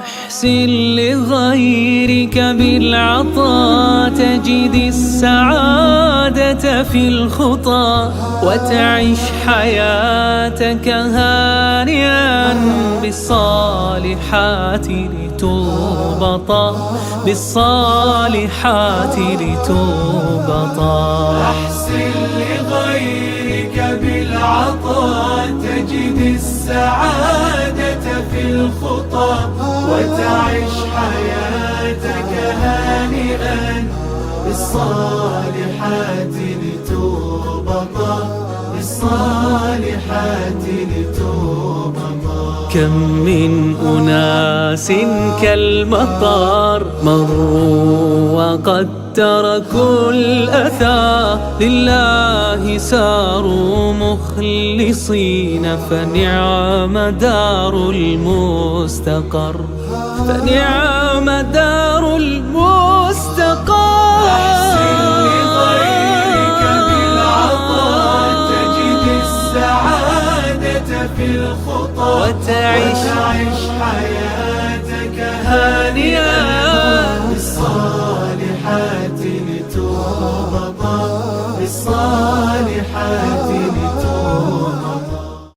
أحسن لغيرك بالعطاء تجد السعادة في الخطى، وتعيش حياتك هانئا بالصالحات لتربطا، بالصالحات لتربطا. أحسن لغيرك بالعطاء تجد السعادة في الخطى، وتعيش حياتك هانئا بالصالحات لتربطا، بالصالحات لتربطا. كم من أناس كالمطر مروا وقد تركوا الأثى، لله ساروا مخلصين فنعم دار المستقر، فنعم دار المستقر. أحسن لغيرك بالعطاء تجد السعادة في الخطى، وتعيش حياتك